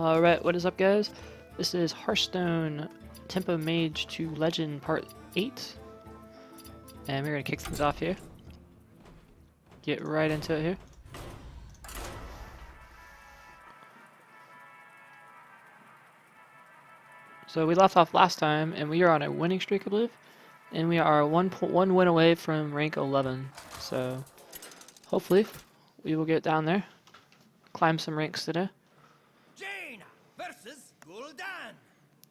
Alright, what is up guys? This is Hearthstone Tempo Mage to Legend Part 8. And we're going to kick things off here. Get right into it here. So we left off last time, and we are on a winning streak, I believe. And we are one win away from rank 11. So hopefully we will get down there. Climb some ranks today.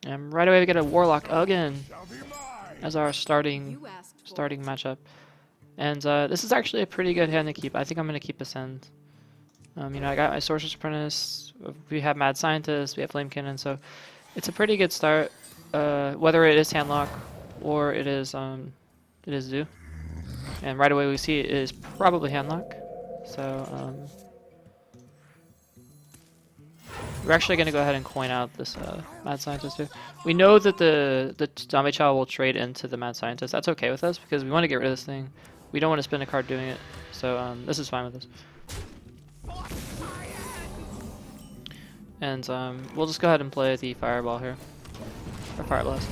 And right away we get a Warlock again as our starting matchup. And this is actually a pretty good hand to keep. I think I'm going to keep this hand. You know, I got my Sorcerer's Apprentice, we have Mad Scientist, we have Flame Cannon, so it's a pretty good start, whether it is Handlock or it is Zoo. And right away we see it is probably Handlock. So we're actually going to go ahead and coin out this Mad Scientist here. We know that the Zombie Chow will trade into the Mad Scientist. That's okay with us because we want to get rid of this thing. We don't want to spend a card doing it. So this is fine with us. And we'll just go ahead and play the Fireball here. Or Fire Blast.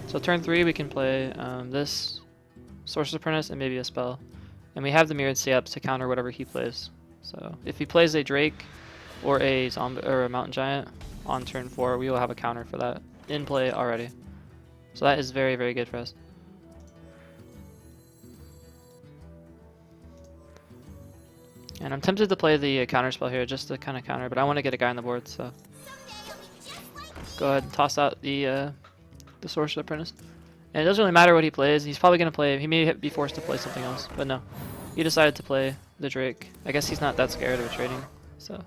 So turn 3 we can play this Sorcerer's Apprentice and maybe a spell. And we have the Mirrored Steps to counter whatever he plays. So if he plays a Drake or a zombie or a mountain giant on turn 4, we will have a counter for that in play already. So that is very, very good for us. And I'm tempted to play the counter spell here just to kind of counter, but I want to get a guy on the board, so go ahead and toss out the Sorcerer's Apprentice. And it doesn't really matter what he plays. He's probably going to play, he may be forced to play something else, but no. He decided to play the Drake. I guess he's not that scared of trading, so.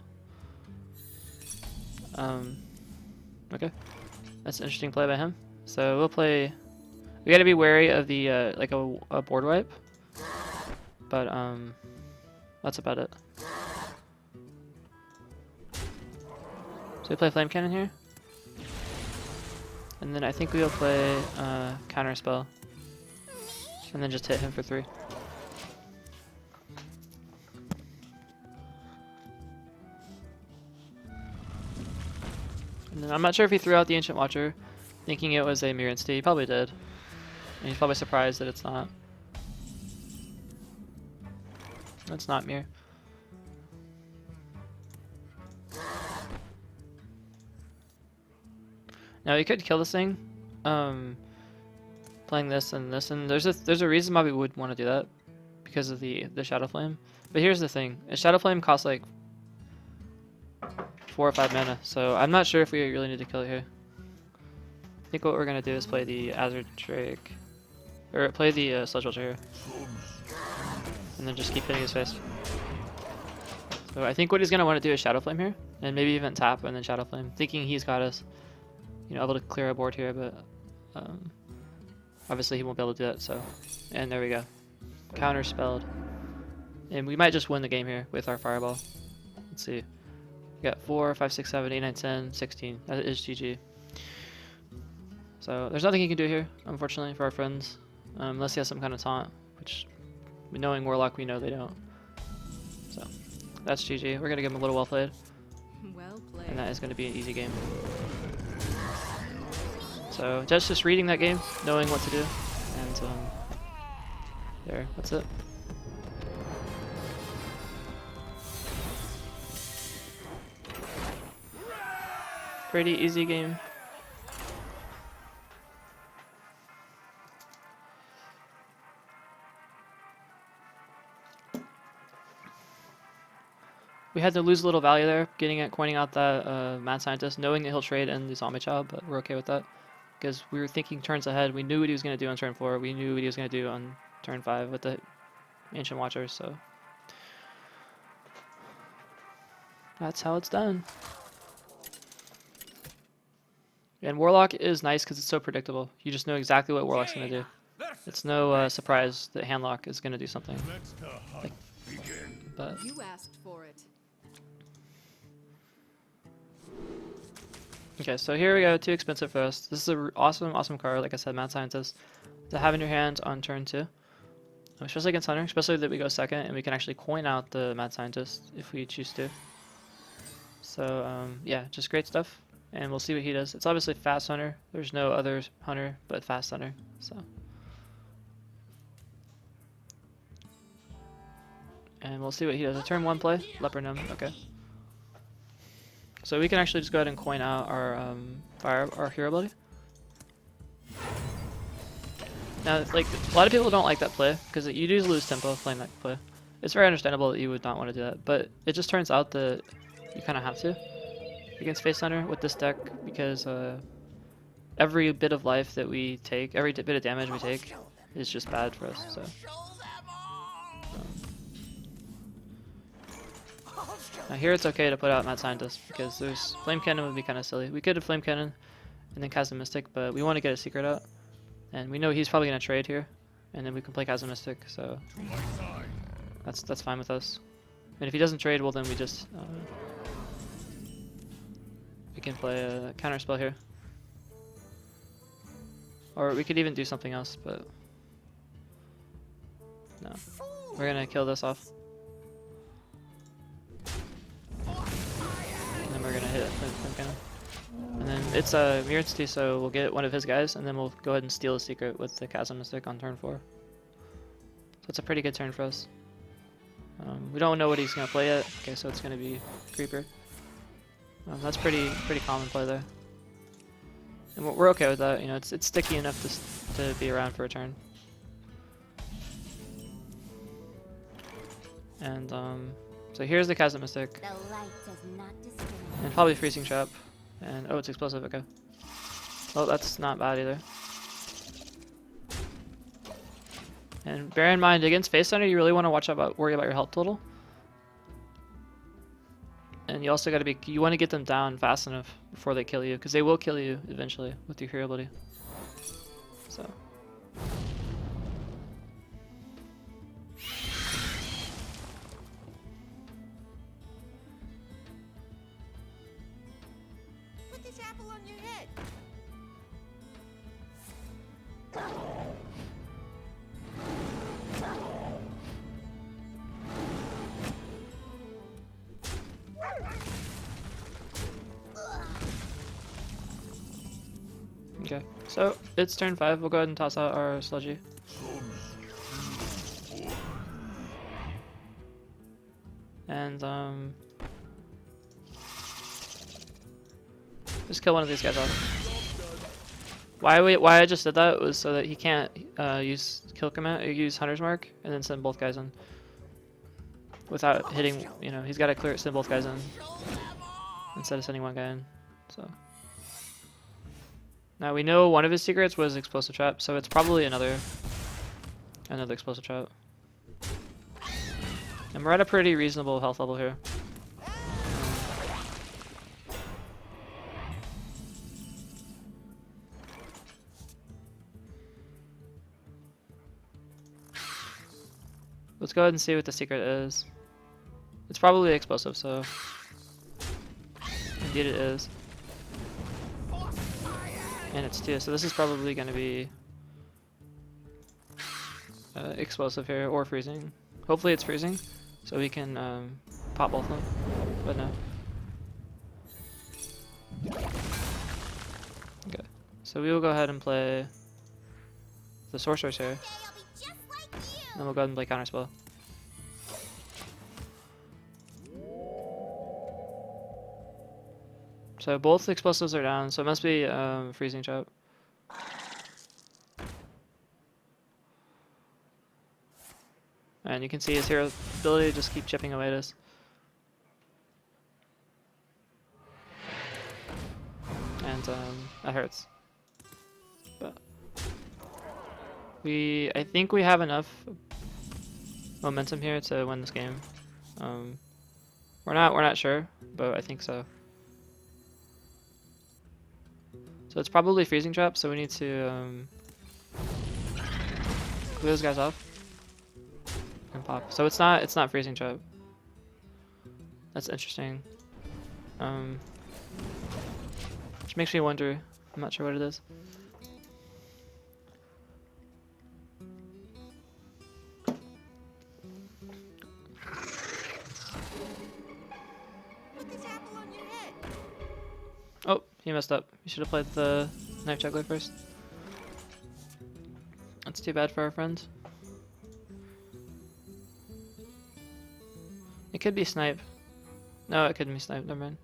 Okay, that's an interesting play by him. So we'll play. We got to be wary of the like a board wipe, but that's about it. So we play Flame Cannon here, and then I think we'll play Counter Spell, and then just hit him for 3. And I'm not sure if he threw out the Ancient Watcher, thinking it was a Mirror Instinct. He probably did. And he's probably surprised that it's not. It's not Mirror. Now he could kill this thing, playing this and this, and there's a reason why we would want to do that, because of the Shadow Flame. But here's the thing: a Shadow Flame costs like 4 or 5 mana, so I'm not sure if we really need to kill it here. I think what we're gonna do is play the Azure Drake, or play the Sludge Vulture here, and then just keep hitting his face. So I think what he's gonna want to do is Shadow Flame here, and maybe even tap and then Shadow Flame, thinking he's got us, you know, able to clear a board here, but obviously he won't be able to do that. So, and there we go, counter spelled, and we might just win the game here with our Fireball. Let's see. We got 4, 5, 6, 7, 8, 9, 10, 16. That is GG. So there's nothing he can do here, unfortunately, for our friends, unless he has some kind of taunt, which, knowing Warlock, we know they don't. So that's GG. We're gonna give him a little well played, and that is going to be an easy game. So just reading that game, knowing what to do, and there, that's it. Pretty easy game. We had to lose a little value there, coining out that Mad Scientist, knowing that he'll trade in the Zombie Child, but we're okay with that because we were thinking turns ahead. We knew what he was going to do on turn 4. We knew what he was going to do on turn 5 with the Ancient Watchers. So that's how it's done. And Warlock is nice because it's so predictable. You just know exactly what Warlock's going to do. It's no surprise that Handlock is going to do something. Like, but you asked for it. Okay, so here we go. Too expensive for us. This is an awesome card. Like I said, Mad Scientist to have in your hand on turn 2, especially against Hunter. Especially that we go second and we can actually coin out the Mad Scientist if we choose to. So yeah, just great stuff. And we'll see what he does. It's obviously fast hunter. There's no other hunter but fast hunter. So. And we'll see what he does. A turn 1 play, Leper Gnome. Okay. So we can actually just go ahead and coin out our hero ability. Now, like, a lot of people don't like that play because you do lose tempo playing that play. It's very understandable that you would not want to do that, but it just turns out that you kind of have to against Face Hunter with this deck because every bit of life that we take, every bit of damage we take, is just bad for us. So. Now here it's okay to put out Mad Scientist because there's Flame Cannon would be kind of silly. We could have Flame Cannon and then Chasm Mystic, but we want to get a secret out. And we know he's probably going to trade here, and then we can play Chasm Mystic, so that's fine with us. And if he doesn't trade, well then we just we can play a counter spell here. Or we could even do something else, but no. We're going to kill this off. And then we're going to hit it with Flame Cannon. And then it's a Mirror Entity, so we'll get one of his guys, and then we'll go ahead and steal a secret with the Chasm Mystic on turn 4. So it's a pretty good turn for us. We don't know what he's going to play yet. Okay, so it's going to be Creeper. That's pretty common play there. And we're okay with that. You know, it's sticky enough to be around for a turn. And so here's the Chasm Mystic. And probably Freezing Trap. And oh, it's explosive, okay. Well, that's not bad either. And bear in mind, against Face Hunter, you really want to worry about your health total. And you also got to you want to get them down fast enough before they kill you, because they will kill you eventually with your hero ability. So. Okay, so it's turn 5. We'll go ahead and toss out our Sludgy. And just kill one of these guys off. Why I just did that was so that he can't use kill command or use Hunter's Mark and then send both guys in without hitting. You know, he's got to send both guys in instead of sending one guy in. So. Now we know one of his secrets was Explosive Trap, so it's probably another Explosive Trap. And we're at a pretty reasonable health level here. Let's go ahead and see what the secret is. It's probably explosive, so indeed it is. And it's 2, so this is probably going to be explosive here, or freezing. Hopefully it's freezing, so we can pop both of them, but no. Okay, so we will go ahead and play the Sorceress here. Then we'll go ahead and play Counterspell. So both explosives are down, so it must be Freezing Trap. And you can see his hero ability to just keep chipping away at us. And that hurts. But I think we have enough momentum here to win this game. We're not sure, but I think so. So it's probably Freezing Trap, so we need to glue those guys off and pop. So it's not Freezing Trap. That's interesting. Which makes me wonder. I'm not sure what it is. Oh, he messed up. He should have played the Knife Juggler first. That's too bad for our friends. It could be Snipe. No, it couldn't be Snipe. Never mind.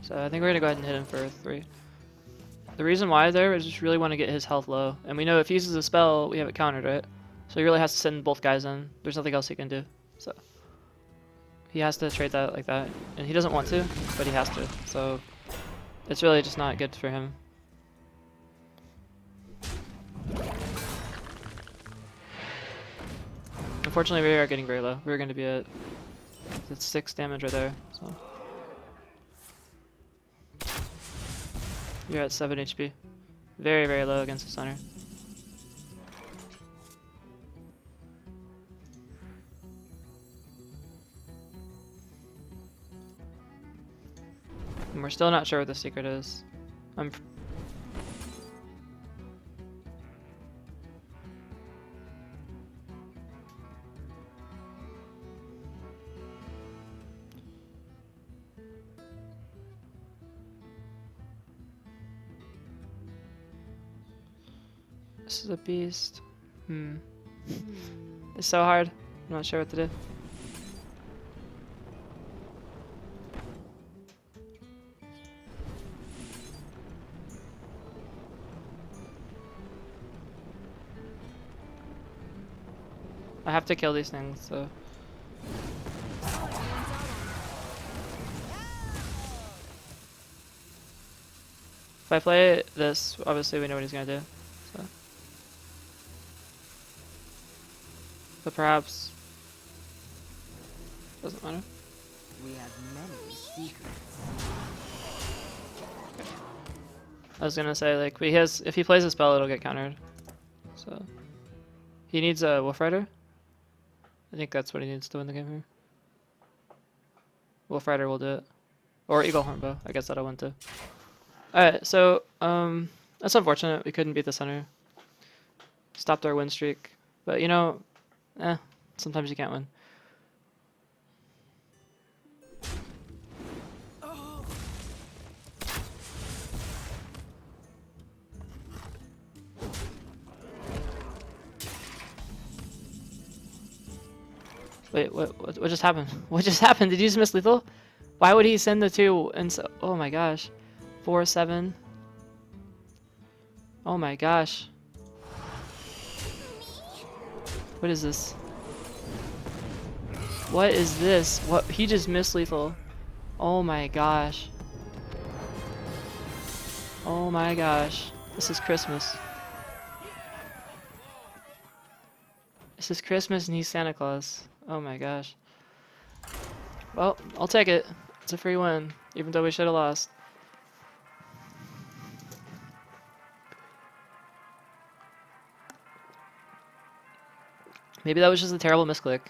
So I think we're gonna go ahead and hit him for 3. The reason why there is just really want to get his health low, and we know if he uses a spell, we have it countered, right? So he really has to send both guys in. There's nothing else he can do. So he has to trade that like that, and he doesn't want to, but he has to. So it's really just not good for him. Unfortunately, we are getting very low. We're going to be at 6 damage right there. So you're at 7 HP. Very, very low against the center. And we're still not sure what the secret is. This is a beast. It's so hard. I'm not sure what to do. I have to kill these things, so. If I play this, obviously we know what he's gonna do. So. But perhaps doesn't matter. We have many secrets. I was gonna say like if he plays a spell, it'll get countered. So he needs a Wolf Rider. I think that's what he needs to win the game here. Wolf Rider will do it, or Eagle Hornbow. I guess that'll win too. All right, so that's unfortunate. We couldn't beat the center. Stopped our win streak, but you know, sometimes you can't win. Wait, what just happened? What just happened? Did you just miss lethal? Why would he send the 2 and so? Oh my gosh, 4-7. Oh my gosh. What is this? What is this? What? He just missed lethal. Oh my gosh. Oh my gosh. This is Christmas. This is Christmas and he's Santa Claus. Oh my gosh. Well, I'll take it. It's a free win, even though we should have lost. Maybe that was just a terrible misclick.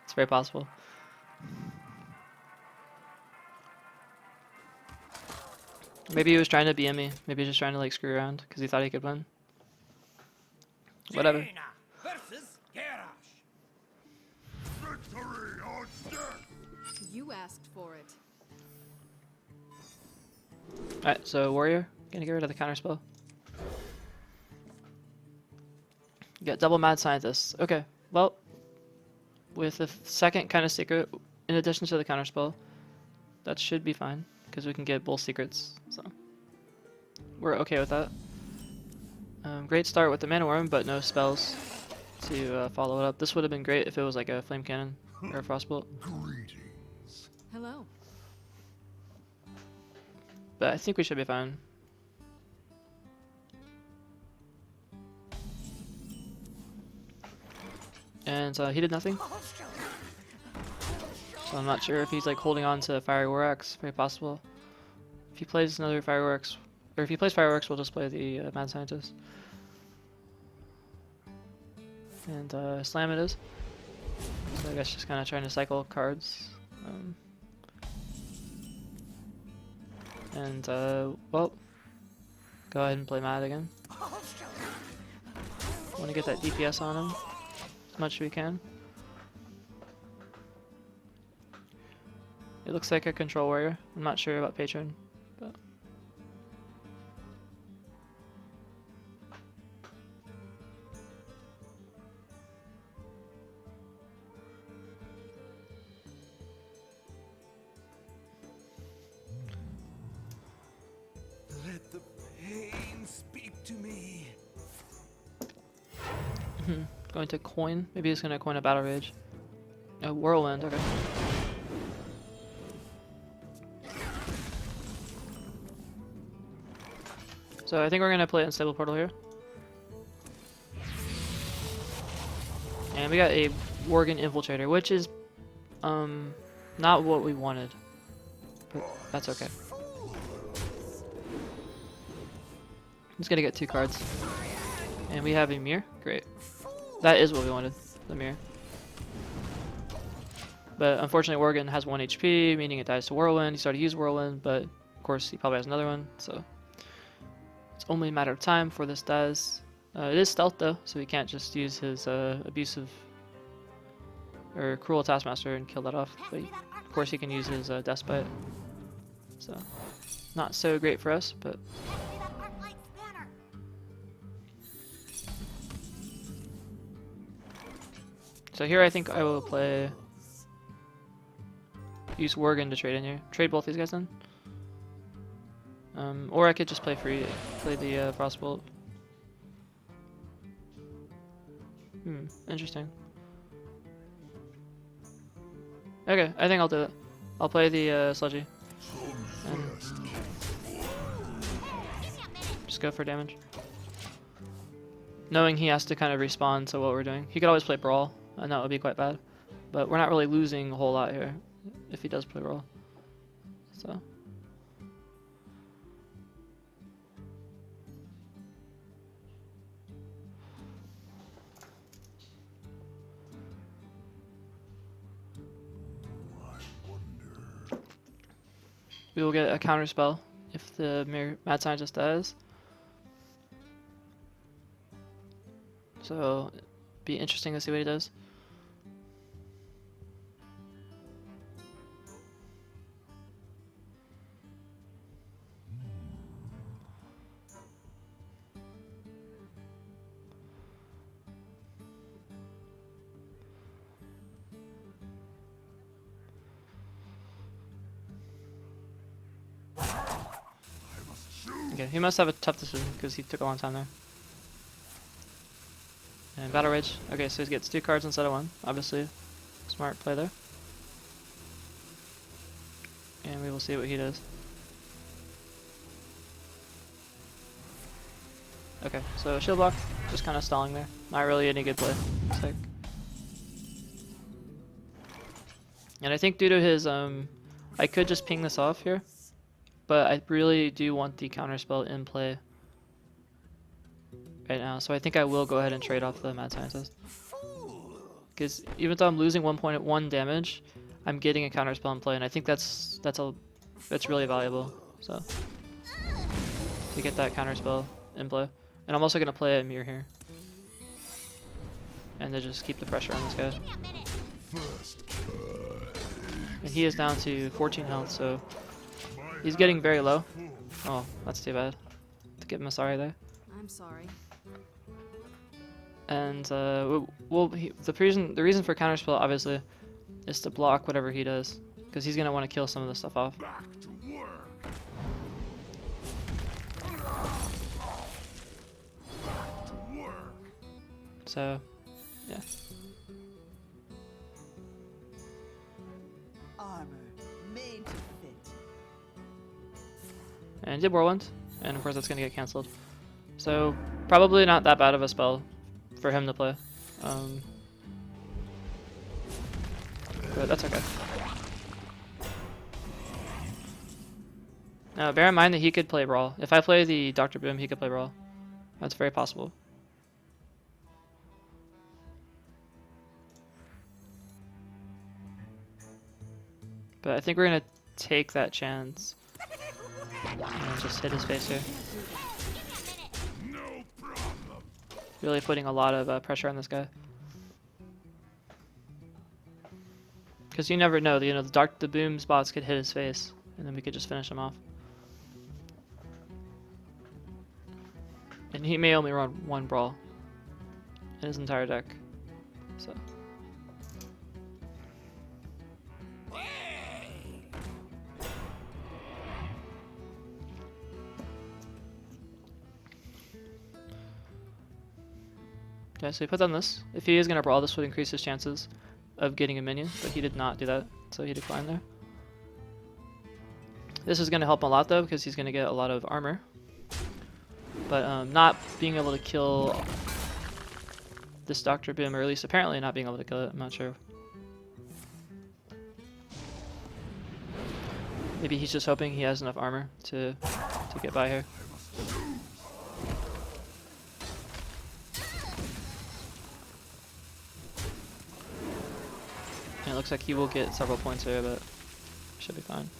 It's very possible. Maybe he was trying to BM me. Maybe he was just trying to like screw around because he thought he could win. Whatever. You asked for it. Alright, so Warrior. Gonna get rid of the counterspell. You got double Mad Scientist. Okay, well, with the second kind of secret, in addition to the counterspell, that should be fine, because we can get both secrets, so we're okay with that. Great start with the Mana Worm, but no spells to follow it up. This would have been great if it was like a Flame Cannon or a Frostbolt. Hello. But I think we should be fine. And he did nothing. So I'm not sure if he's like holding on to Fiery War Axe. Very possible. If he plays another Fireworks, or if he plays Fireworks, we'll just play the Mad Scientist. And slam it is. So I guess just kind of trying to cycle cards. And well, go ahead and play Mad again. Want to get that DPS on him as much as we can. It looks like a control warrior. I'm not sure about patron, but Let the pain speak to me. going to coin. Maybe he's gonna coin a battle rage. A whirlwind. Okay. So I think we're gonna play Unstable Portal here. And we got a Worgen Infiltrator, which is not what we wanted. But that's okay. He's gonna get 2 cards. And we have a mirror. Great. That is what we wanted, the mirror. But unfortunately Worgen has 1 HP, meaning it dies to Whirlwind. He started to use Whirlwind, but of course he probably has another one, so it's only a matter of time before this dies. It is stealth though, so he can't just use his abusive or cruel taskmaster and kill that off. But of course he can use his Despite. So not so great for us, but so here I think I will use Worgen to trade in here. Trade both these guys in. Or I could just play the Frostbolt. Interesting. Okay, I think I'll do it. I'll play the Sludgy. And just go for damage. Knowing he has to kind of respond to what we're doing. He could always play Brawl, and that would be quite bad. But we're not really losing a whole lot here if he does play Brawl. So. We will get a counter spell if the Mad Scientist dies. So it'd be interesting to see what he does. Okay, he must have a tough decision because he took a long time there. And Battle Rage. Okay, so he gets 2 cards instead of 1. Obviously, smart play there. And we will see what he does. Okay, so shield block, just kind of stalling there. Not really any good play. Looks like. And I think due to his I could just ping this off here. But I really do want the counterspell in play right now, so I think I will go ahead and trade off the Mad Scientist. Because even though I'm losing 1.1 damage, I'm getting a counterspell in play, and I think that's really valuable. So to get that counterspell in play, and I'm also gonna play a mirror here, and to just keep the pressure on this guy. And he is down to 14 health, so. He's getting very low. Oh, that's too bad. To give him a sorry there. I'm sorry. And the reason for counterspell obviously is to block whatever he does, because he's gonna want to kill some of the stuff off. So, yeah. Armor made to fit. And did Whirlwind, and of course that's gonna get cancelled. So probably not that bad of a spell for him to play. But that's okay. Now bear in mind that he could play Brawl. If I play the Dr. Boom, he could play Brawl. That's very possible. But I think we're gonna take that chance. And just hit his face here. Really putting a lot of pressure on this guy. Because you never know, the boom spots could hit his face, and then we could just finish him off. And he may only run one brawl in his entire deck, so. Okay, so he put on this. If he is going to brawl, this would increase his chances of getting a minion, but he did not do that, so he declined there. This is going to help a lot though, because he's going to get a lot of armor. But not being able to kill this Dr. Boom, or at least apparently not being able to kill it, I'm not sure. Maybe he's just hoping he has enough armor to get by here. And it looks like he will get several points here, but should be fine.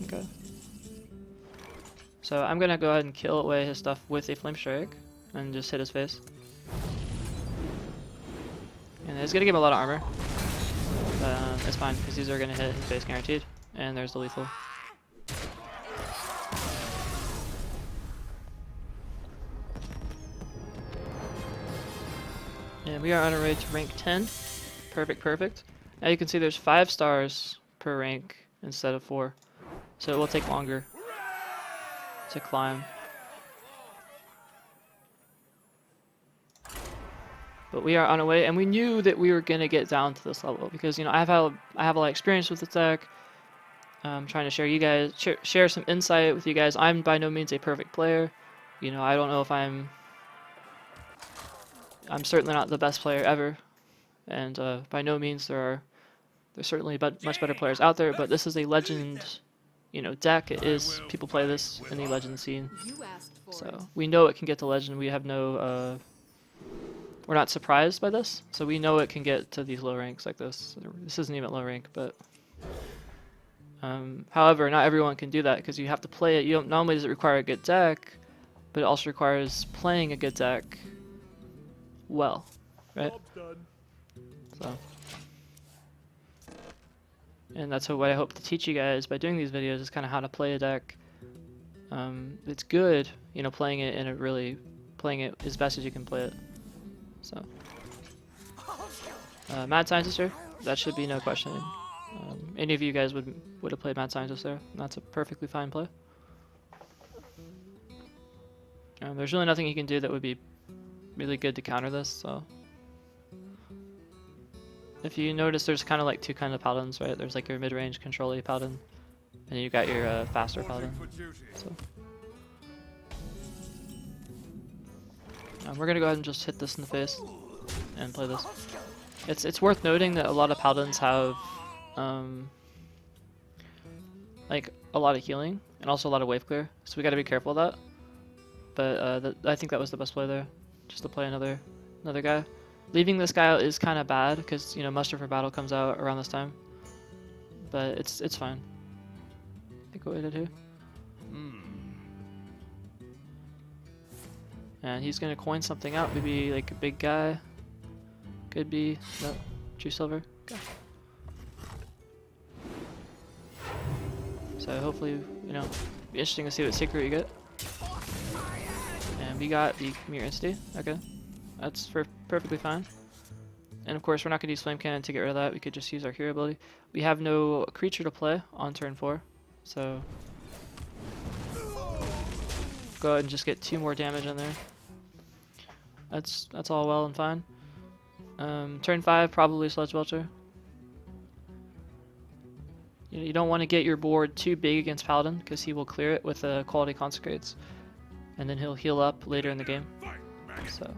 Okay. So I'm gonna go ahead and kill away his stuff with a Flame Strike and just hit his face. And it's gonna give him a lot of armor. But it's fine, because these are gonna hit his face guaranteed. And there's the lethal. And we are on our way to rank 10. Perfect, perfect. Now you can see there's 5 stars per rank instead of 4. So it will take longer to climb. But we are on our way, and we knew that we were gonna get down to this level because I have a lot of experience with the deck. I'm trying to share some insight with you guys. I'm by no means a perfect player. I don't know if I'm certainly not the best player ever, and by no means there's certainly much better players out there. But this is a legend, deck. It is, people play this in the legend scene, so we know it can get to legend. We have no we're not surprised by this, so we know it can get to these low ranks like this. This isn't even low rank, but however, not everyone can do that because you have to play it. Not only does it require a good deck, but it also requires playing a good deck well, right? So, and that's what I hope to teach you guys by doing these videos is kind of how to play a deck. It's good, playing it as best as you can play it. So, Mad Scientist here, that should be no question. Any of you guys would have played Mad Scientist there, and that's a perfectly fine play. There's really nothing you can do that would be really good to counter this, so. If you notice, there's kind of like 2 kind of paladins, right? There's like your mid-range control-y paladin, and you got your faster paladin. So. We're gonna go ahead and just hit this in the face and play this. It's worth noting that a lot of paladins have like a lot of healing and also a lot of wave clear, so we got to be careful of that. But I think that was the best play there, just to play another guy. Leaving this guy out is kind of bad because Muster for Battle comes out around this time, but it's fine. I think what we did here. And he's gonna coin something out, maybe like a big guy. Could be, no, True Silver. Okay. So hopefully, be interesting to see what secret you get. And we got the Mirror Entity. Okay, that's perfectly fine. And of course, we're not gonna use Flame Cannon to get rid of that. We could just use our hero ability. We have no creature to play on turn 4, so go ahead and just get 2 more damage in there. That's all well and fine. Turn 5, probably Sludge Belcher. You don't want to get your board too big against Paladin because he will clear it with quality Consecrates, and then he'll heal up later in the game. So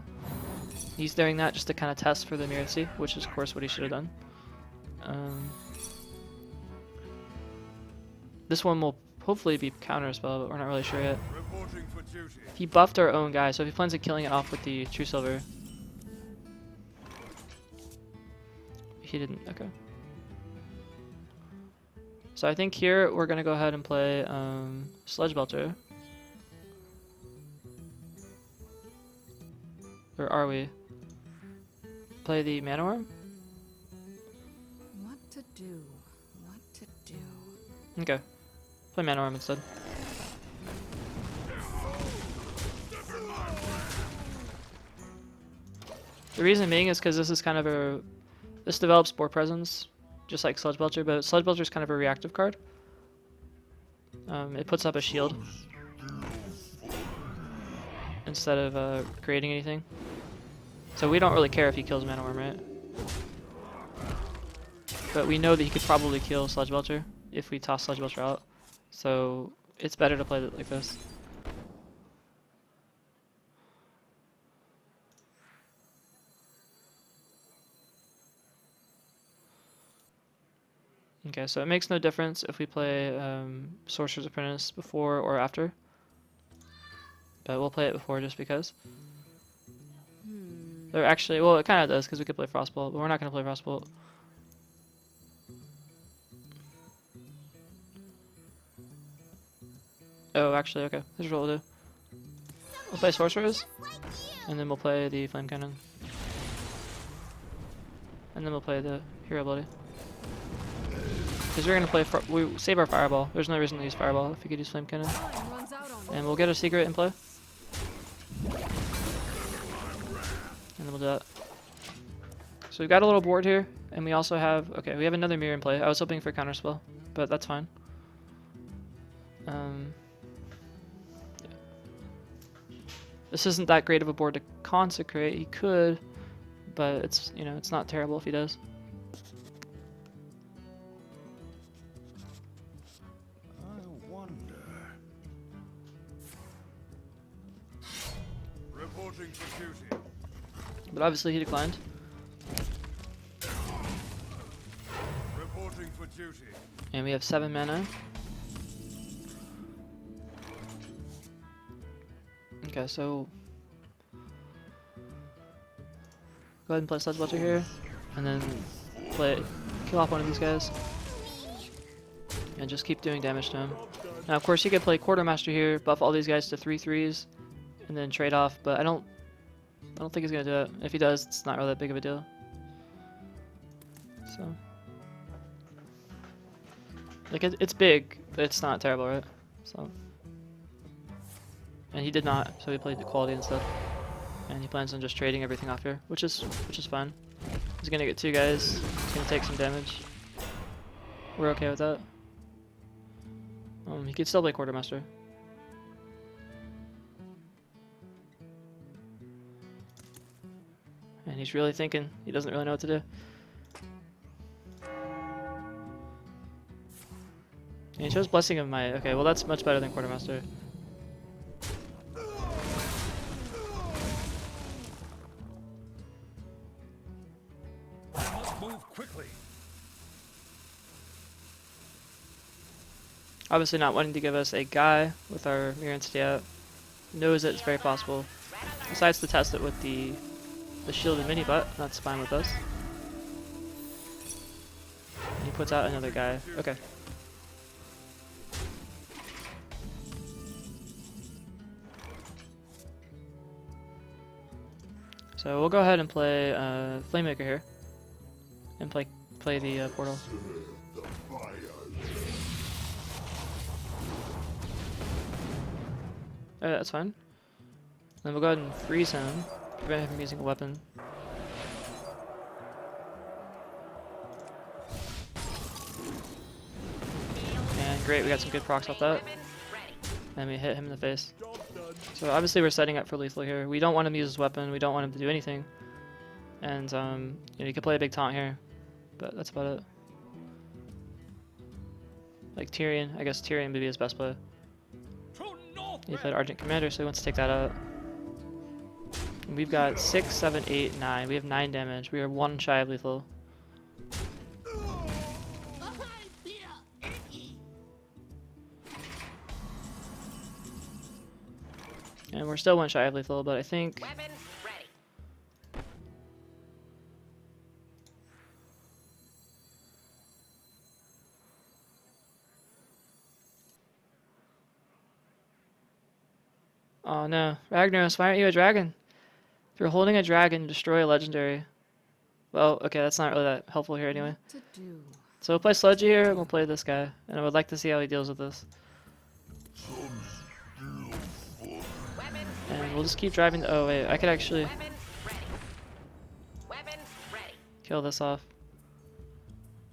he's doing that just to kind of test for the Mirror Sea, which is of course what he should have done. This one will hopefully be counter spell, but we're not really sure yet. He buffed our own guy, so if he plans on killing it off with the True Silver. He didn't, okay. So I think here we're gonna go ahead and play Sledge Belcher. Or are we? Play the Mana Worm? What to do? What to do? Okay. Play Mana Worm instead. The reason being is because this is kind of a... This develops Boar Presence, just like Sledge Belcher, but Sledge Belcher is kind of a reactive card. It puts up a shield instead of creating anything. So we don't really care if he kills Mana Worm, right? But we know that he could probably kill Sledge Belcher if we toss Sledge Belcher out. So it's better to play it like this. Okay, so it makes no difference if we play Sorcerer's Apprentice before or after. But we'll play it before just because. Or actually, well, it kind of does because we could play Frostbolt, but we're not going to play Frostbolt. Oh, actually, okay. Here's what we'll do. We'll play Sorcerers, and then we'll play the Flame Cannon. And then we'll play the Hero Ability. Because we're going to play, we save our Fireball. There's no reason to use Fireball if we could use Flame Cannon. And we'll get a Secret in play. And then we'll do that. So we've got a little board here, and we also have, okay, we have another Mirror in play. I was hoping for Counterspell, but that's fine. This isn't that great of a board to consecrate. He could, but it's, you know, it's not terrible if he does. I wonder. Reporting for duty. But obviously he declined. Reporting for duty. And we have 7 mana. Okay, so go ahead and play Sledge Belcher here, and then kill off one of these guys, and just keep doing damage to him. Now, of course, you could play Quartermaster here, buff all these guys to 3/3s, and then trade off. But I don't think he's gonna do it. If he does, it's not really that big of a deal. So, like, it's big, but it's not terrible, right? So. And he did not, so he played the quality instead. And he plans on just trading everything off here, which is fine. He's gonna get 2 guys. He's gonna take some damage. We're okay with that. He could still play Quartermaster. And he's really thinking. He doesn't really know what to do. And he chose Blessing of Might. Okay, well that's much better than Quartermaster. Obviously not wanting to give us a guy with our Mirror Entity out. Knows that it's very possible. Decides to test it with the shielded mini butt. That's fine with us. And he puts out another guy. Okay. So we'll go ahead and play Flamemaker here. And play the portal. That's fine. Then we'll go ahead and freeze him, prevent him from using a weapon. And great, we got some good procs off that. And we hit him in the face. So obviously we're setting up for lethal here. We don't want him to use his weapon, we don't want him to do anything. And you know, you could play a big taunt here, but that's about it. Like Tyrion, I guess Tyrion would be his best play. He played Argent Commander, so he wants to take that out. And we've got 6, 7, 8, 9. We have 9 damage. We are 1 shy of lethal. And we're still 1 shy of lethal, but I think... Oh no. Ragnaros, why aren't you a dragon? If you're holding a dragon, destroy a legendary. Well, okay, that's not really that helpful here anyway. What to do? So we'll play Sludgy here, and we'll play this guy. And I would like to see how he deals with this. And we'll just keep driving. Oh wait, I could actually kill this off.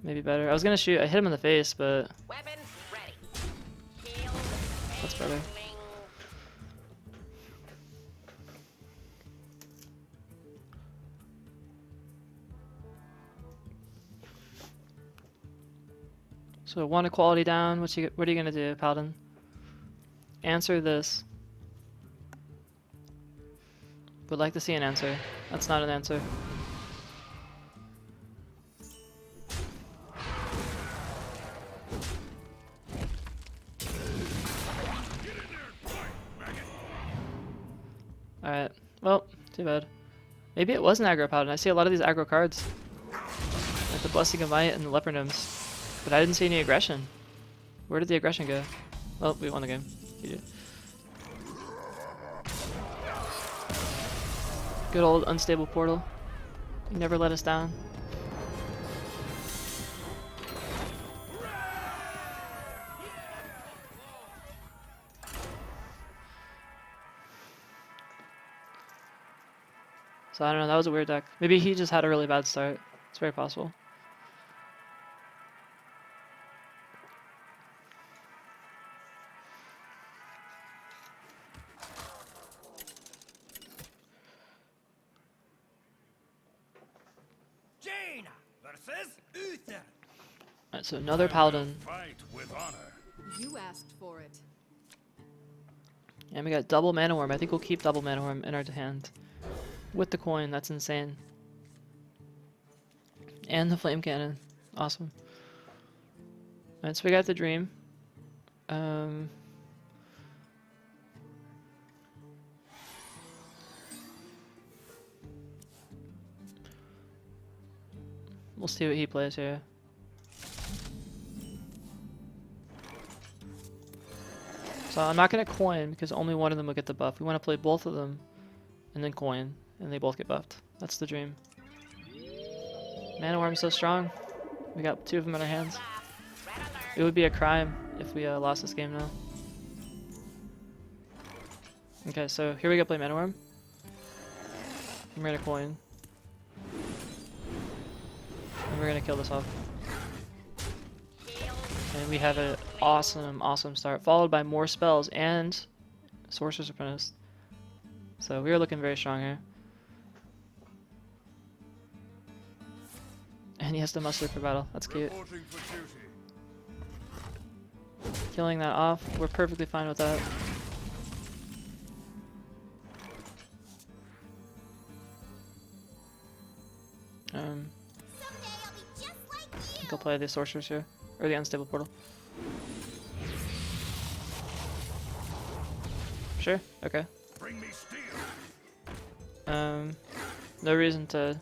Maybe better. I was gonna shoot. I hit him in the face, but that's better. So one equality down. What are you gonna do, Paladin? Answer this. Would like to see an answer. That's not an answer. Alright. Well, too bad. Maybe it was an aggro Paladin. I see a lot of these aggro cards. Like the Blessing of Might and the Leper Gnomes. But I didn't see any aggression. Where did the aggression go? Well, we won the game. GG. Good old unstable portal. You never let us down. So I don't know, that was a weird deck. Maybe he just had a really bad start. It's very possible. Alright, so another Paladin. Fight with honor. You asked for it. And we got double Mana Worm. I think we'll keep double Mana Worm in our hand. With the coin, that's insane. And the Flame Cannon. Awesome. Alright, so we got the Dream. We'll see what he plays here. So I'm not going to coin because only one of them will get the buff. We want to play both of them and then coin, and they both get buffed. That's the dream. Mana Worm's so strong. We got two of them in our hands. It would be a crime if we lost this game now. Okay, so here we go play Mana Worm. I'm going to coin. And we're going to kill this off. And we have an awesome, awesome start, followed by more spells and Sorcerer's Apprentice. So we are looking very strong here. And he has to muster for battle. That's cute. Killing that off. We're perfectly fine with that. I think I'll play the Sorcerers here. Or the Unstable Portal. Sure? Okay. No reason to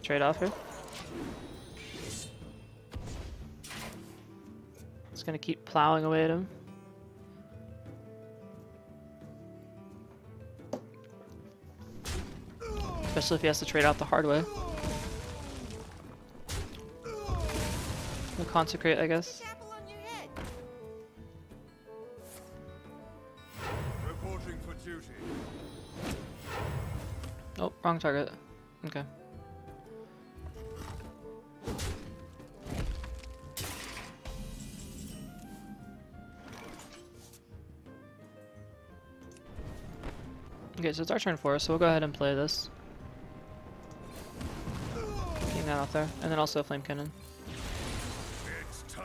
trade off here. Just gonna keep plowing away at him. Especially if he has to trade out the hard way. We'll consecrate, I guess. Reporting for duty. Oh, wrong target. Okay. Okay, so it's our turn 4, so we'll go ahead and play this. Getting that off there. And then also a Flame Cannon. It's time.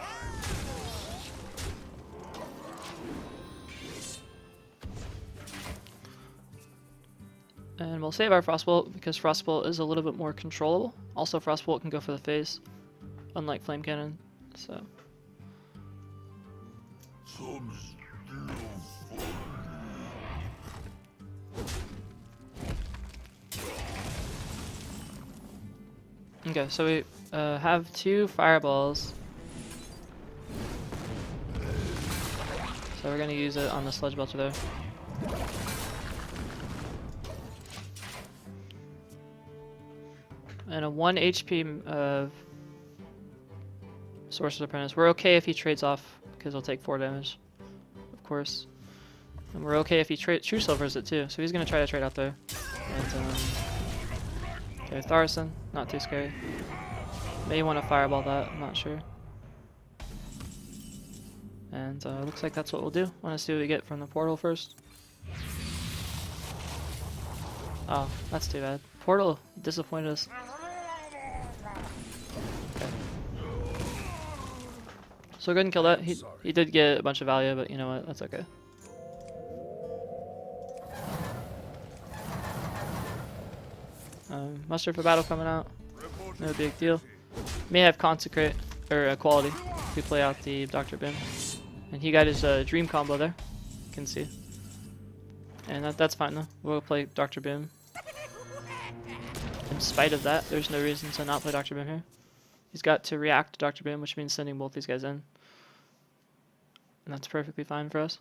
And we'll save our Frostbolt because Frostbolt is a little bit more controllable. Also, Frostbolt can go for the face, unlike Flame Cannon. So. Okay, so we have 2 fireballs. So we're gonna use it on the Sludge Belcher there. and a 1 HP Sorcerer's Apprentice. We're okay if he trades off, because he'll take 4 damage, of course. And we're okay if he True Silvers it too, so he's going to try to trade out there. And, okay, Tharson, not too scary. May want to fireball that, I'm not sure. And looks like that's what we'll do. Want to see what we get from the portal first. Oh, that's too bad. Portal disappointed us. Okay. So go ahead and kill that. He did get a bunch of value, but you know what? That's okay. Muster for battle coming out. No big deal. May have consecrate or quality if we play out the Dr. Bim. And he got his dream combo there. You can see. And that's fine though. We'll play Dr. Bim. In spite of that, there's no reason to not play Dr. Bim here. He's got to react to Dr. Bim, which means sending both these guys in. And that's perfectly fine for us.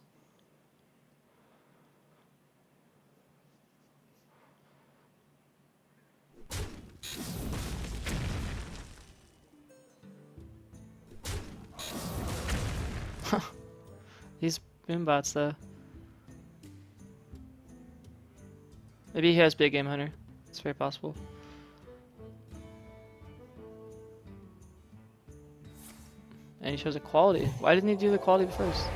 These bots though. Maybe he has big game hunter. It's very possible. And he shows a quality. Why didn't he do the quality first?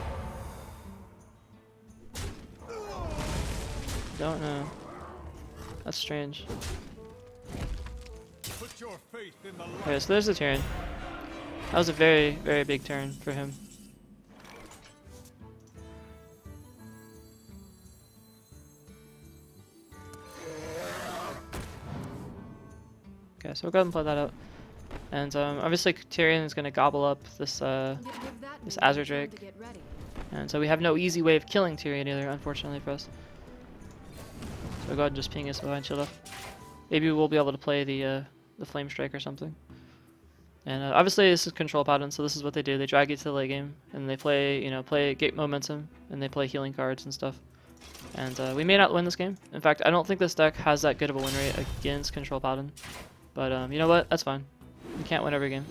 Don't know. That's strange. Put your faith in the light. Okay, so there's the turn. That was a very, very big turn for him. Okay, so we'll go ahead and play that out. And obviously Tyrion is going to gobble up this Azure Drake. And so we have no easy way of killing Tyrion either, unfortunately for us. So we'll go ahead and just ping his Divine Shield off. Maybe we'll be able to play the Flame Strike or something. And obviously this is control pattern, so this is what they do. They drag you to the late game, and they play, play get momentum, and they play healing cards and stuff. And we may not win this game. In fact, I don't think this deck has that good of a win rate against control pattern. But you know what? That's fine. You can't win every game.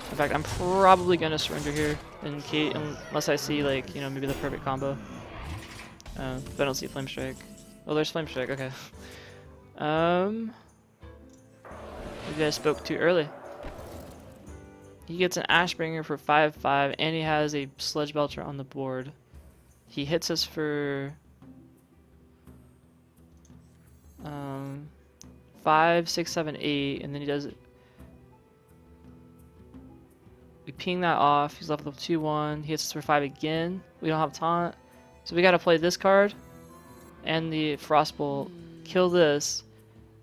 In fact, I'm probably gonna surrender here in Kate unless I see maybe the perfect combo. But I don't see Flame Strike. Oh, there's Flame Strike. Okay. Maybe I spoke too early. He gets an Ashbringer for 5/5, and he has a Sledge Belcher on the board. He hits us for 5, 6, 7, 8, and then he does it. We ping that off. He's level 2/1. He hits us for 5 again. We don't have taunt, so we got to play this card and the Frostbolt, kill this,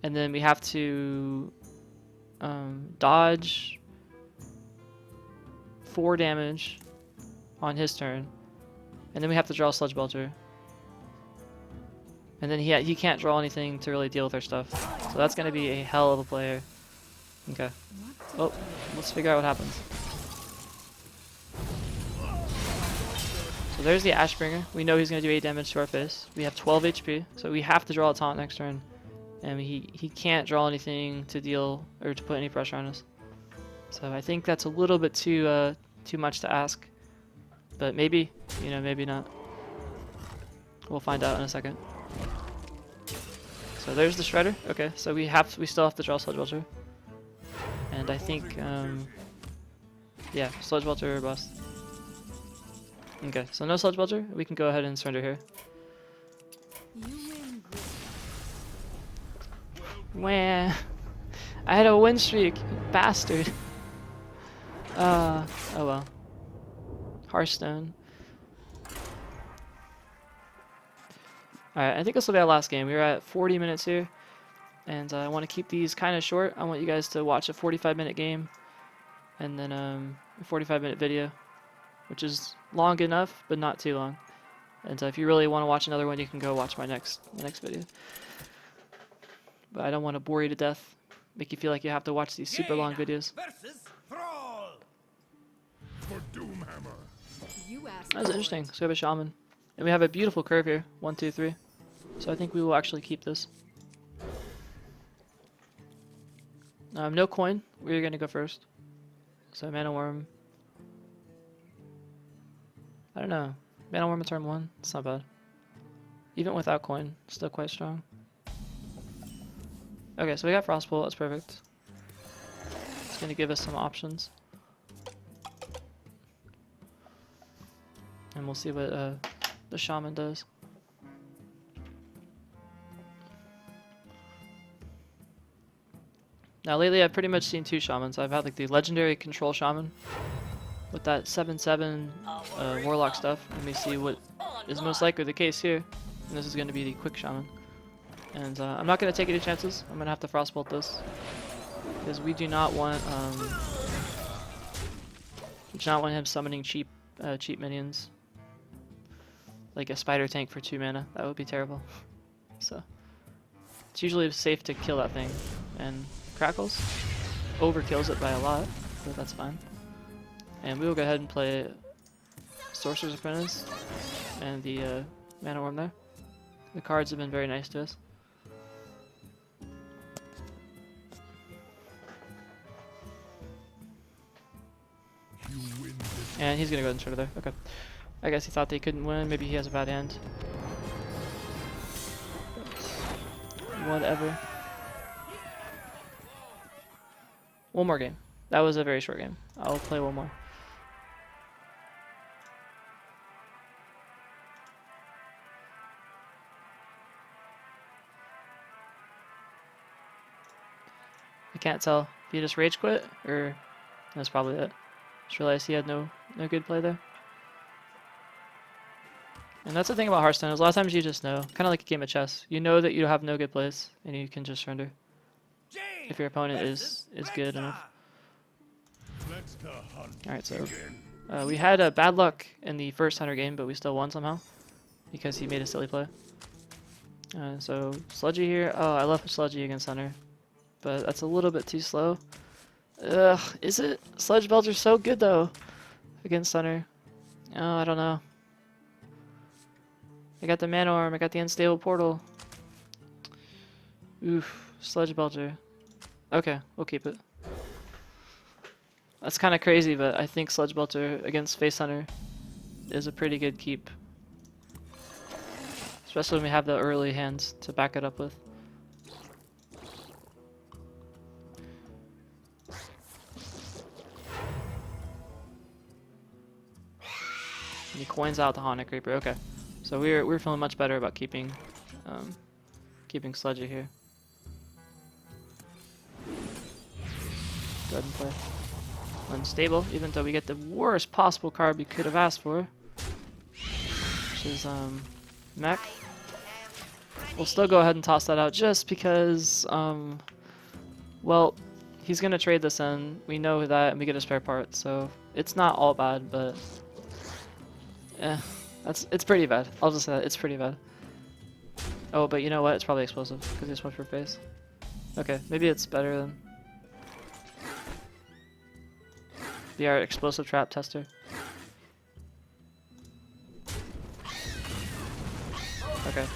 and then we have to dodge 4 damage on his turn, and then we have to draw a Sludge Belcher. And then he can't draw anything to really deal with our stuff. So that's going to be a hell of a player. Okay. Well, let's figure out what happens. So there's the Ashbringer. We know he's going to do 8 damage to our face. We have 12 HP, so we have to draw a taunt next turn. And he can't draw anything to deal or to put any pressure on us. So I think that's a little bit too much to ask. But maybe, maybe not. We'll find out in a second. So there's the Shredder. Okay, so we still have to draw Sludge Belcher. And I think yeah, Sludge Belcher or bust. Okay, so no Sludge Belcher. We can go ahead and surrender here. Wah. I had a win streak, bastard. Oh well. Hearthstone. Alright, I think this will be our last game. We're at 40 minutes here, and I want to keep these kind of short. I want you guys to watch a 45-minute game, and then a 45-minute video, which is long enough, but not too long. And if you really want to watch another one, you can go watch my next video. But I don't want to bore you to death, make you feel like you have to watch these super long videos. For Doomhammer. You asked That was for interesting. it. So we have a Shaman. And we have a beautiful curve here. 1, 2, 3. So I think we will actually keep this. No coin. We're gonna go first. So Mana Worm. I don't know. Mana Worm at turn 1. It's not bad. Even without coin, still quite strong. Okay, so we got Frostbolt. That's perfect. It's gonna give us some options. And we'll see what the Shaman does. Now lately I've pretty much seen 2 Shamans. I've had like the legendary control Shaman with that 7/7 Warlock stuff. Let me see what is most likely the case here. And this is going to be the quick Shaman. And I'm not going to take any chances. I'm going to have to Frostbolt this. Because we do not want him summoning cheap minions. Like a spider tank for 2 mana. That would be terrible. So it's usually safe to kill that thing. And Crackles overkills it by a lot, but that's fine. And we will go ahead and play Sorcerer's Apprentice and the Mana Worm there. The cards have been very nice to us. And he's gonna go ahead and turn it there. Okay. I guess he thought they couldn't win. Maybe he has a bad hand. Whatever. One more game. That was a very short game. I'll play one more. I can't tell. If he just rage quit, or that's probably it. Just realized he had no good play there. And that's the thing about Hearthstone, is a lot of times you just know. Kind of like a game of chess. You know that you have no good plays, and you can just surrender. If your opponent is good enough. Alright, so we had bad luck in the first Hunter game, but we still won somehow. Because he made a silly play. So Sludgy here. Oh, I love Sludgy against Hunter. But that's a little bit too slow. Ugh, is it? Sludge Belcher's so good though against Hunter. Oh, I don't know. I got the Mana Worm, I got the Unstable Portal. Oof, Sludge Belcher. Okay, we'll keep it. That's kind of crazy, but I think Sludge Belcher against Face Hunter is a pretty good keep. Especially when we have the early hands to back it up with. And he coins out the Haunted Creeper. Okay, so we're feeling much better about keeping Sludgy here. Go ahead and play Unstable, even though we get the worst possible card we could have asked for, which is Mech. We'll still go ahead and toss that out just because, well, he's gonna trade this in. We know that, and we get a spare part, so it's not all bad, but it's pretty bad. I'll just say that it's pretty bad. Oh, but you know what? It's probably explosive because he just went for face. Okay, maybe it's better than. Be our explosive trap tester. Okay.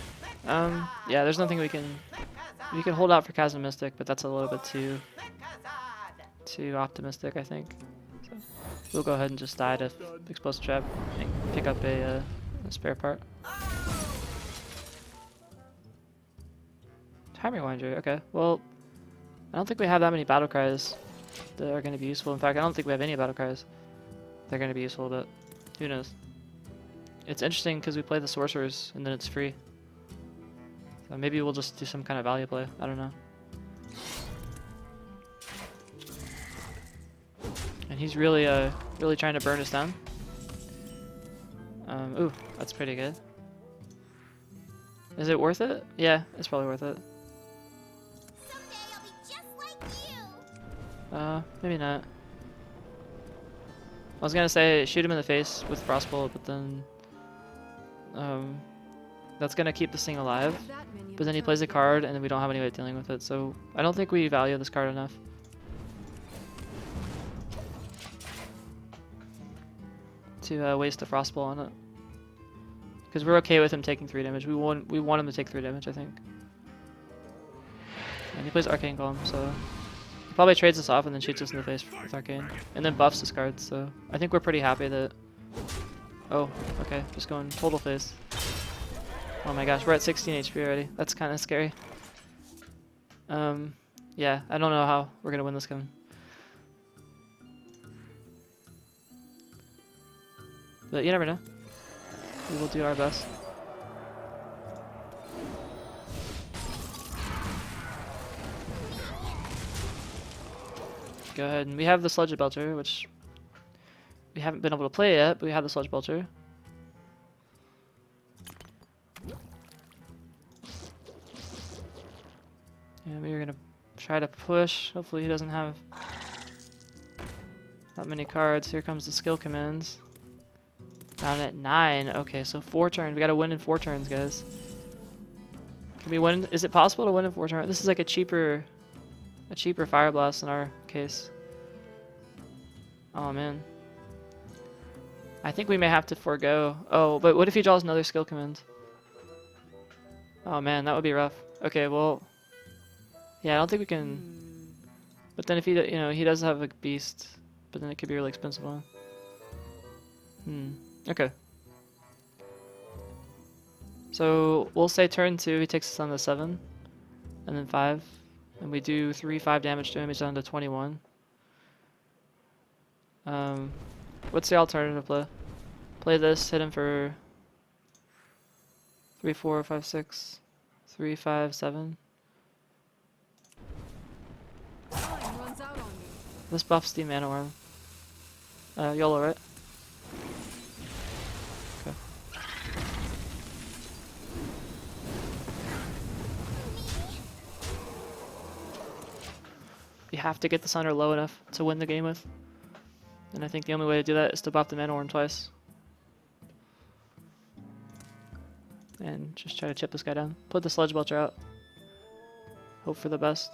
Yeah, there's nothing we can hold out for Chasm Mystic, but that's a little bit too optimistic, I think. So we'll go ahead and just die to explosive trap and pick up a spare part. Time Rewinder. Okay. Well, I don't think we have that many battle cries that are going to be useful. In fact, I don't think we have any battle cries that are going to be useful, but who knows. It's interesting because we play the sorcerers and then it's free. So maybe we'll just do some kind of value play. I don't know. And he's really trying to burn us down. Ooh, that's pretty good. Is it worth it? Yeah, it's probably worth it. Maybe not. I was gonna say shoot him in the face with Frostbolt, but then that's gonna keep this thing alive. But then he plays a card, and then we don't have any way of dealing with it. So I don't think we value this card enough. To waste a Frostbolt on it. Because we're okay with him taking 3 damage. We want him to take 3 damage, I think. And he plays Arcane Golem, so he probably trades us off and then shoots us in the face with Arcane. And then buffs his cards, so I think we're pretty happy that... Oh, okay, just going total face. Oh my gosh, we're at 16 HP already. That's kind of scary. Yeah, I don't know how we're gonna win this game. But you never know. We will do our best. Go ahead, and we have the Sludge Belcher, which we haven't been able to play yet, but we have the Sludge Belcher. And we're gonna try to push. Hopefully he doesn't have that many cards. Here comes the skill commands. Down at 9. Okay, so 4 turns. We gotta win in 4 turns, guys. Can we win? Is it possible to win in 4 turns? This is like a cheaper Fire Blast in our case. Oh man. I think we may have to forego. Oh, but what if he draws another skill command? Oh man, that would be rough. Okay, well, yeah, I don't think we can. But then if he, you know, he does have a beast, but then it could be really expensive one. Okay. So we'll say turn 2, he takes us on the 7, and then 5, and we do 3/5 damage to him. He's down to 21. What's the alternative play? Play this, hit him for 3, 4, 5, 6, 3, 5, 7. Time runs out on you. This buffs the Mana Worm. YOLO, right? Okay. You have to get the Sunder low enough to win the game with. And I think the only way to do that is to buff the Mana Worm twice. And just try to chip this guy down. Put the Sludge Belcher out. Hope for the best.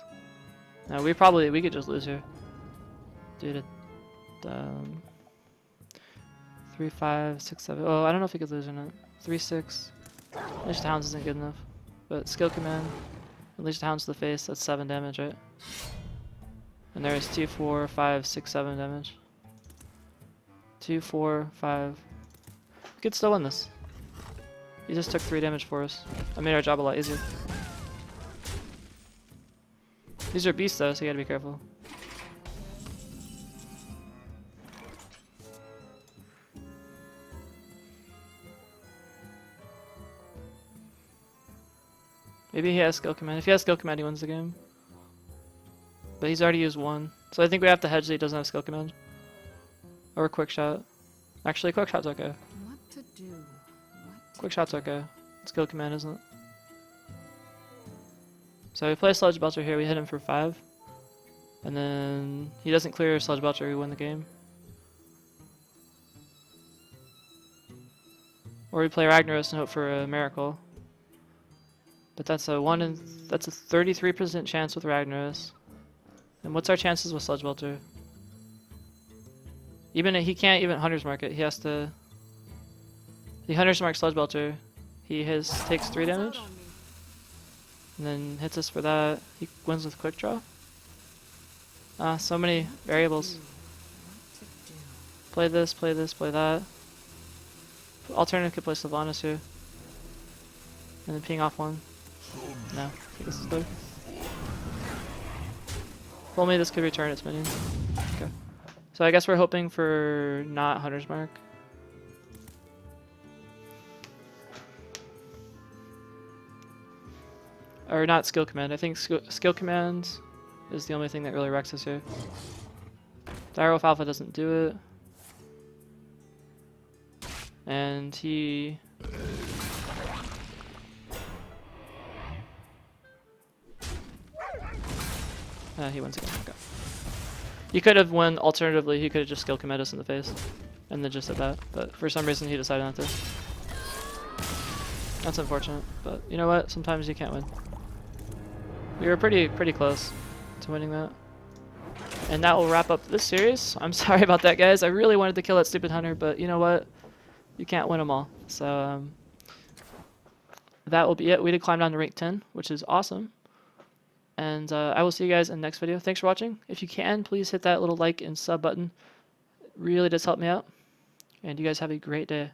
No, we could just lose here. Dude, it, 3, 5, 6, 7. Oh, I don't know if we could lose or not. 3, 6. Unleash the Hounds isn't good enough. But skill command. Unleash the Hounds to the face. That's 7 damage, right? And there's 2, 4, 5, 6, 7 damage. 2, 4, 5. We could still win this. He just took 3 damage for us. I made our job a lot easier. These are beasts though, so you gotta be careful. Maybe he has skill command. If he has skill command, he wins the game. But he's already used 1. So I think we have to hedge that he doesn't have skill command. Or quick shot. Actually, quick shot's okay. What to do? Quick shot's okay. Skill command isn't. So we play Sludge Belcher here, we hit him for 5. And then he doesn't clear Sludge Belcher, we win the game. Or we play Ragnaros and hope for a miracle. But that's a 33% chance with Ragnaros. And what's our chances with Sludge Belcher? He can't even Hunter's Mark it, he has to... He Hunter's Mark Sludge Belcher. He takes 3 damage. And then hits us for that. He wins with quick draw. So many variables. Play this, play this, play that. Alternative could play Sylvanas here. And then ping off 1. No, I think this is good. Told me this could return its minion. Okay. So I guess we're hoping for not Hunter's Mark. Or not skill command. I think skill command is the only thing that really wrecks us here. Direwolf Alpha doesn't do it. And he... he wins again. Okay. He could have won alternatively, he could have just skill command us in the face. And then just did that. But for some reason he decided not to. That's unfortunate. But you know what? Sometimes you can't win. We were pretty close to winning that. And that will wrap up this series. I'm sorry about that, guys. I really wanted to kill that stupid hunter, but you know what? You can't win them all. So, that will be it. We did climb down to rank 10, which is awesome. And I will see you guys in the next video. Thanks for watching. If you can, please hit that little like and sub button. It really does help me out. And you guys have a great day.